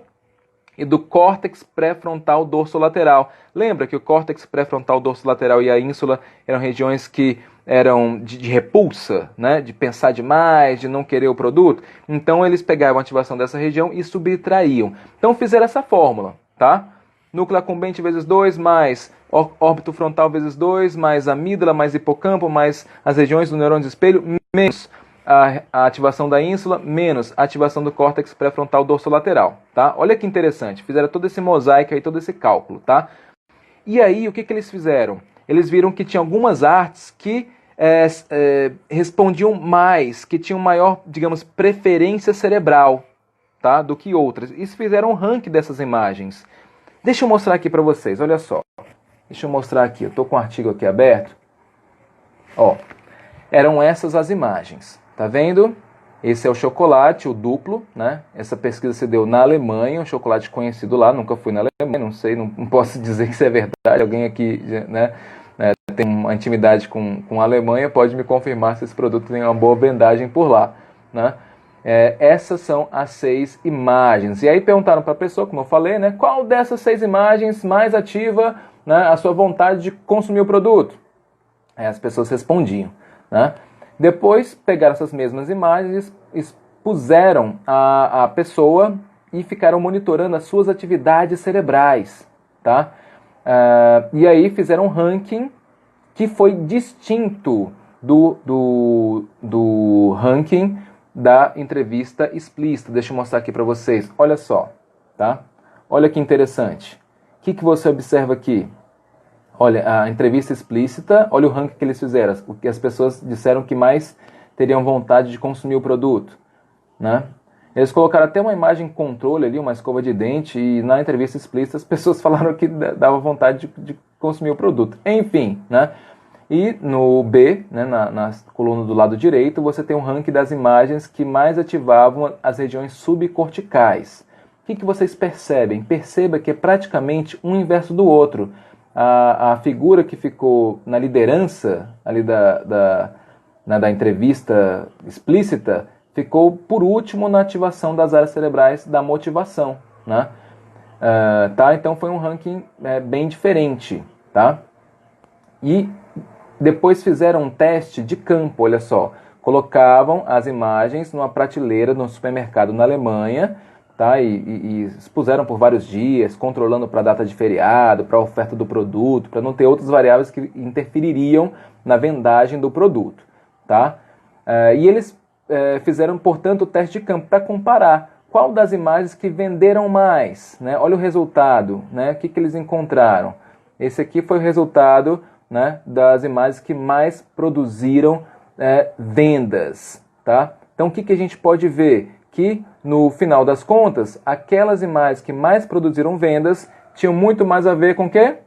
e do córtex pré-frontal dorsolateral. Lembra que o córtex pré-frontal dorsolateral e a ínsula eram regiões que eram de repulsa, né, de pensar demais, de não querer o produto? Então eles pegavam a ativação dessa região e subtraíam. Então fizeram essa fórmula, tá? núcleo accumbente vezes 2, mais órbito frontal vezes 2, mais amígdala, mais hipocampo, mais as regiões do neurônio de espelho, menos a ativação da ínsula, menos a ativação do córtex pré-frontal dorsolateral, tá? Olha que interessante, fizeram todo esse mosaico aí, todo esse cálculo, tá? E aí, o que eles fizeram? Eles viram que tinha algumas artes que respondiam mais, que tinham maior, digamos, preferência cerebral, tá? Do que outras. E fizeram um ranking dessas imagens. Deixa eu mostrar aqui para vocês, olha só. Deixa eu mostrar aqui, eu estou com o artigo aqui aberto. Ó, eram essas as imagens. Tá vendo? Esse é o chocolate, o duplo, né? Essa pesquisa se deu na Alemanha, um chocolate conhecido lá, nunca fui na Alemanha, não sei, não posso dizer que isso é verdade. Alguém aqui, né, tem uma intimidade com a Alemanha, pode me confirmar se esse produto tem uma boa vendagem por lá, né? Essas são as 6 imagens. E aí perguntaram para a pessoa, como eu falei, né, qual dessas 6 imagens mais ativa, né, a sua vontade de consumir o produto? Aí as pessoas respondiam, né? Depois pegaram essas mesmas imagens, expuseram a pessoa e ficaram monitorando as suas atividades cerebrais, tá? E aí fizeram um ranking que foi distinto do ranking da entrevista explícita. Deixa eu mostrar aqui para vocês. Olha só, tá? Olha que interessante. O que você observa aqui? Olha, a entrevista explícita, olha o ranking que eles fizeram. O que as pessoas disseram que mais teriam vontade de consumir o produto, né? Eles colocaram até uma imagem controle ali, uma escova de dente, e na entrevista explícita as pessoas falaram que dava vontade de consumir o produto. Enfim, né? E no B, né, na coluna do lado direito, você tem um ranking das imagens que mais ativavam as regiões subcorticais. O que vocês percebem? Perceba que é praticamente um inverso do outro. A figura que ficou na liderança ali da entrevista explícita ficou por último na ativação das áreas cerebrais da motivação, né? Tá? Então foi um ranking bem diferente, tá? E depois fizeram um teste de campo, olha só. Colocavam as imagens numa prateleira no supermercado na Alemanha, tá? E expuseram por vários dias, controlando para a data de feriado, para a oferta do produto, para não ter outras variáveis que interfeririam na vendagem do produto, tá? E eles fizeram, portanto, o teste de campo para comparar qual das imagens que venderam mais, né? Olha o resultado, né? O que eles encontraram? Esse aqui foi o resultado, né, das imagens que mais produziram vendas, tá? Então o que a gente pode ver? Que no final das contas, aquelas imagens que mais produziram vendas tinham muito mais a ver com o quê?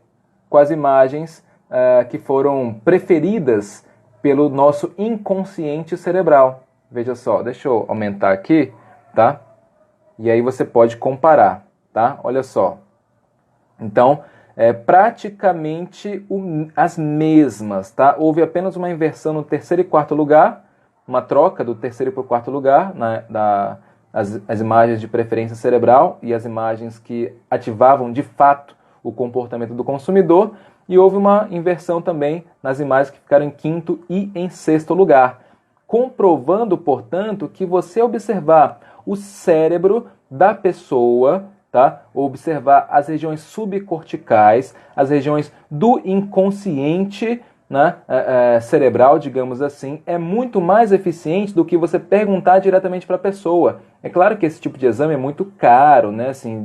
Com as imagens que foram preferidas pelo nosso inconsciente cerebral. Veja só, deixa eu aumentar aqui, tá? E aí você pode comparar, tá? Olha só. Então, praticamente as mesmas, tá? Houve apenas uma inversão no terceiro e quarto lugar, uma troca do terceiro para o quarto lugar, né, as imagens de preferência cerebral e as imagens que ativavam de fato o comportamento do consumidor, e houve uma inversão também nas imagens que ficaram em quinto e em sexto lugar, comprovando, portanto, que você observar o cérebro da pessoa, tá? Observar as regiões subcorticais, as regiões do inconsciente, né, cerebral, digamos assim, é muito mais eficiente do que você perguntar diretamente para a pessoa. É claro que esse tipo de exame é muito caro, né, assim,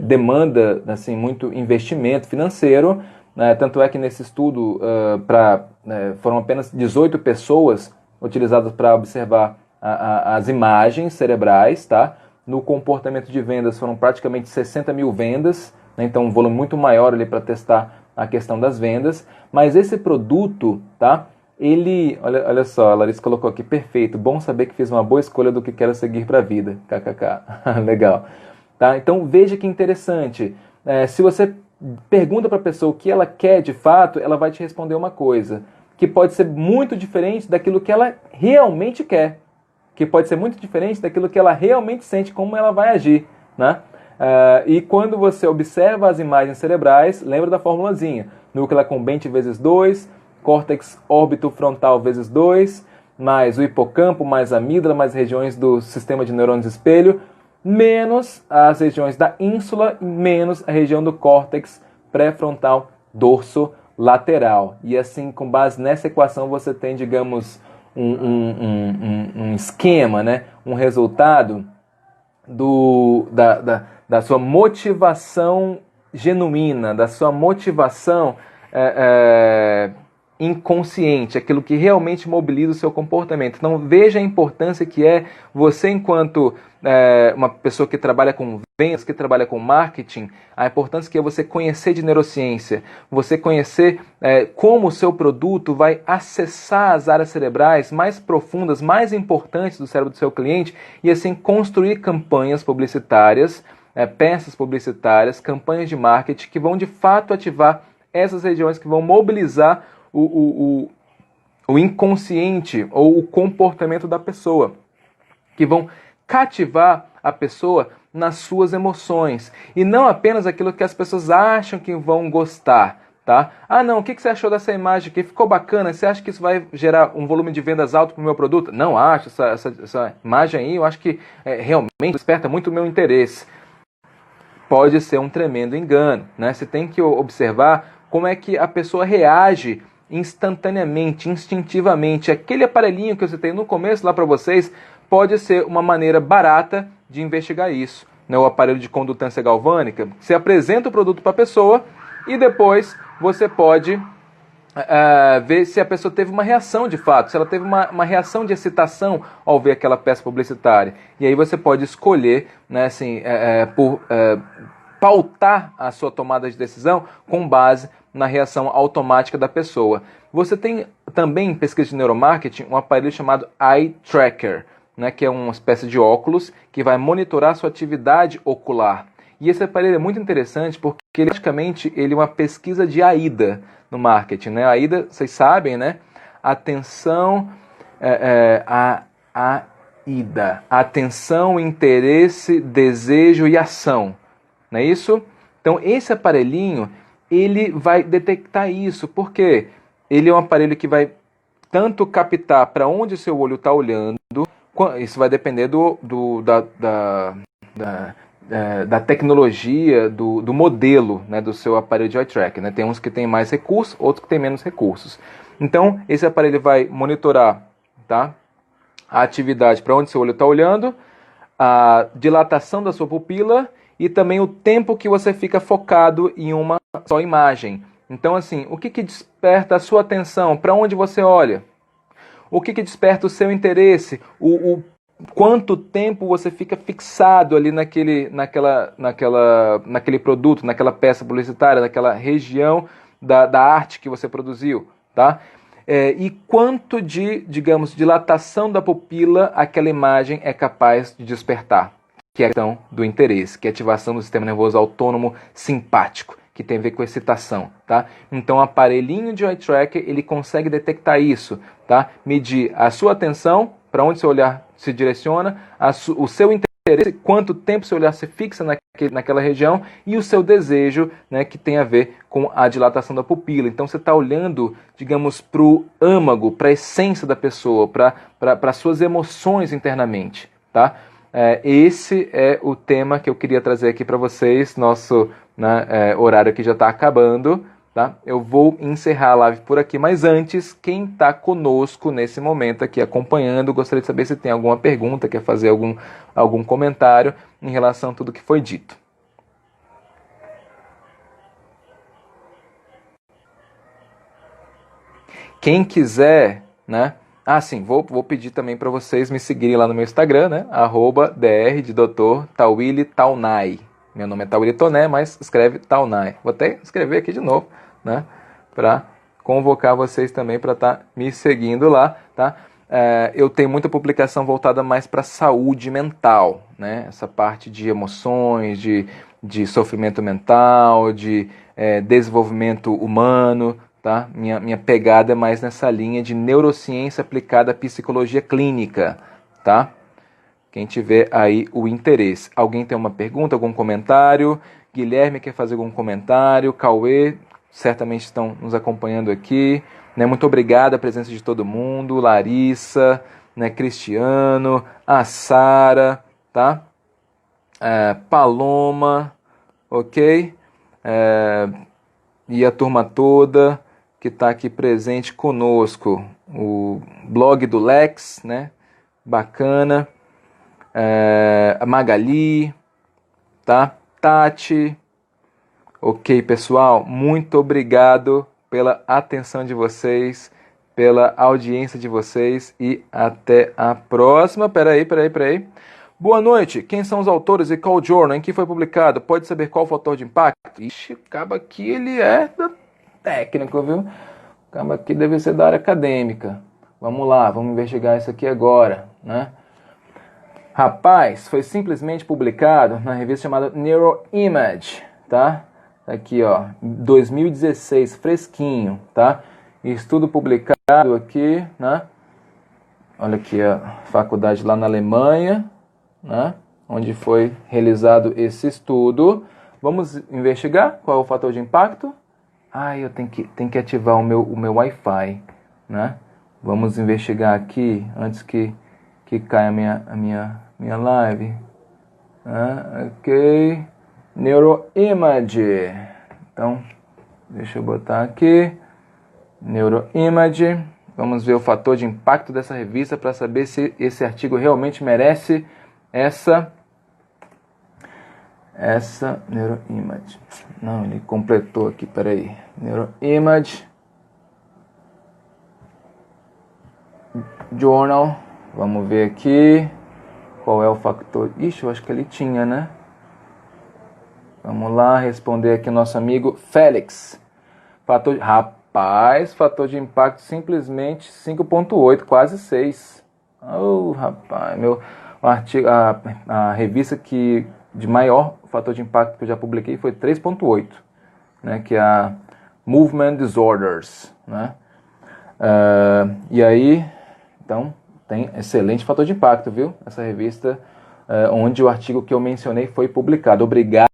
demanda assim, muito investimento financeiro, né, tanto é que nesse estudo foram apenas 18 pessoas utilizadas para observar as imagens cerebrais, tá? No comportamento de vendas foram praticamente 60 mil vendas, né, então um volume muito maior ali para testar a questão das vendas, mas esse produto, tá? Ele, olha só, a Larissa colocou aqui, perfeito, bom saber que fiz uma boa escolha do que quero seguir para a vida, kkk, legal, tá? Então veja que interessante, se você pergunta para a pessoa o que ela quer de fato, ela vai te responder uma coisa, que pode ser muito diferente daquilo que ela realmente quer, que pode ser muito diferente daquilo que ela realmente sente, como ela vai agir, né? E quando você observa as imagens cerebrais, lembra da formulazinha, núcleo accumbente vezes 2, córtex órbito frontal vezes 2, mais o hipocampo, mais a amígdala, mais regiões do sistema de neurônios espelho, menos as regiões da ínsula, menos a região do córtex pré-frontal dorso-lateral. E assim, com base nessa equação, você tem, digamos, um esquema, né? Um resultado da sua motivação genuína, da sua motivação inconsciente, aquilo que realmente mobiliza o seu comportamento. Então veja a importância que é você, enquanto uma pessoa que trabalha com vendas, que trabalha com marketing, a importância que é você conhecer de neurociência, você conhecer como o seu produto vai acessar as áreas cerebrais mais profundas, mais importantes do cérebro do seu cliente, e assim construir campanhas publicitárias, peças publicitárias, campanhas de marketing que vão de fato ativar essas regiões, que vão mobilizar o inconsciente ou o comportamento da pessoa, que vão cativar a pessoa nas suas emoções, e não apenas aquilo que as pessoas acham que vão gostar, tá? Ah, não, o que você achou dessa imagem aqui? Ficou bacana? Você acha que isso vai gerar um volume de vendas alto para o meu produto? Não acho, essa imagem aí, eu acho que realmente desperta muito o meu interesse. Pode ser um tremendo engano, né? Você tem que observar como é que a pessoa reage instantaneamente, instintivamente. Aquele aparelhinho que eu citei no começo lá para vocês pode ser uma maneira barata de investigar isso, né? O aparelho de condutância galvânica. Você apresenta o produto para a pessoa e depois você pode ver se a pessoa teve uma reação de fato, se ela teve uma reação de excitação ao ver aquela peça publicitária. E aí você pode escolher, né, assim, pautar a sua tomada de decisão com base na reação automática da pessoa. Você tem também, em pesquisa de neuromarketing, um aparelho chamado Eye Tracker, né, que é uma espécie de óculos que vai monitorar a sua atividade ocular. E esse aparelho é muito interessante porque praticamente ele é uma pesquisa de AIDA no marketing, né? A AIDA, vocês sabem, né? Atenção, AIDA, atenção, interesse, desejo e ação, não é isso? Então esse aparelhinho, ele vai detectar isso, porque ele é um aparelho que vai tanto captar para onde seu olho está olhando, isso vai depender da tecnologia, do modelo, né, do seu aparelho de eye tracker, né? Tem uns que tem mais recursos, outros que tem menos recursos. Então, esse aparelho vai monitorar, tá, a atividade para onde seu olho está olhando, a dilatação da sua pupila e também o tempo que você fica focado em uma só imagem. Então, assim, o que desperta a sua atenção? Para onde você olha? O que desperta o seu interesse? Quanto tempo você fica fixado ali naquele produto, naquela peça publicitária, naquela região da arte que você produziu, tá? E quanto de, digamos, dilatação da pupila aquela imagem é capaz de despertar, que é a questão do interesse, que é a ativação do sistema nervoso autônomo simpático, que tem a ver com excitação, tá? Então o aparelhinho de eye tracker, ele consegue detectar isso, tá? Medir a sua atenção, para onde seu olhar se direciona, o seu interesse, quanto tempo seu olhar se fixa naquela região, e o seu desejo, né, que tem a ver com a dilatação da pupila. Então você está olhando, digamos, para o âmago, para a essência da pessoa, para as suas emoções internamente, tá? Esse é o tema que eu queria trazer aqui para vocês. Nosso horário aqui já está acabando, tá? Eu vou encerrar a live por aqui, mas antes, quem está conosco nesse momento aqui acompanhando, gostaria de saber se tem alguma pergunta, quer fazer algum comentário em relação a tudo que foi dito. Quem quiser, né? Sim, vou pedir também para vocês me seguirem lá no meu Instagram, né? @dr de Dr. Tawili Taunay. Meu nome é Tawili Toné, mas escreve Taunay. Vou até escrever aqui de novo, né? Para convocar vocês também para estar me seguindo lá, tá? Eu tenho muita publicação voltada mais para saúde mental, né? Essa parte de emoções, de sofrimento mental, de desenvolvimento humano, tá? Minha pegada é mais nessa linha de neurociência aplicada à psicologia clínica, tá? Quem tiver aí o interesse. Alguém tem uma pergunta, algum comentário? Guilherme quer fazer algum comentário? Cauê, certamente estão nos acompanhando aqui, né? Muito obrigado a presença de todo mundo, Larissa, né? Cristiano, a Sara, tá? Paloma, ok? E a turma toda que está aqui presente conosco. O blog do Lex, né? Bacana. A Magali, tá? Tati. Ok, pessoal, muito obrigado pela atenção de vocês, pela audiência de vocês e até a próxima. Peraí. Boa noite, quem são os autores e qual journal em que foi publicado? Pode saber qual o fator de impacto? Ixi, acaba aqui ele é técnico, viu? Acaba aqui deve ser da área acadêmica. Vamos lá, vamos investigar isso aqui agora, né? Rapaz, foi simplesmente publicado na revista chamada Neuroimage, tá? Aqui, ó, 2016, fresquinho, tá? Estudo publicado aqui, né? Olha aqui a faculdade lá na Alemanha, né? Onde foi realizado esse estudo. Vamos investigar qual é o fator de impacto? Eu tenho que ativar o meu Wi-Fi, né? Vamos investigar aqui antes que caia a minha live. Ok. Neuroimage. Então, deixa eu botar aqui. Neuroimage. Vamos ver o fator de impacto dessa revista para saber se esse artigo realmente merece essa Neuroimage. Não, ele completou aqui, peraí. Neuroimage. Journal. Vamos ver aqui. Qual é o fator? Ixi, eu acho que ele tinha, né? Vamos lá, responder aqui nosso amigo Félix. Fator de impacto simplesmente 5.8, quase 6. Oh, rapaz, a revista que de maior fator de impacto que eu já publiquei foi 3.8, né? Que é a Movement Disorders, né? E aí, então, tem excelente fator de impacto, viu? Essa revista onde o artigo que eu mencionei foi publicado. Obrigado.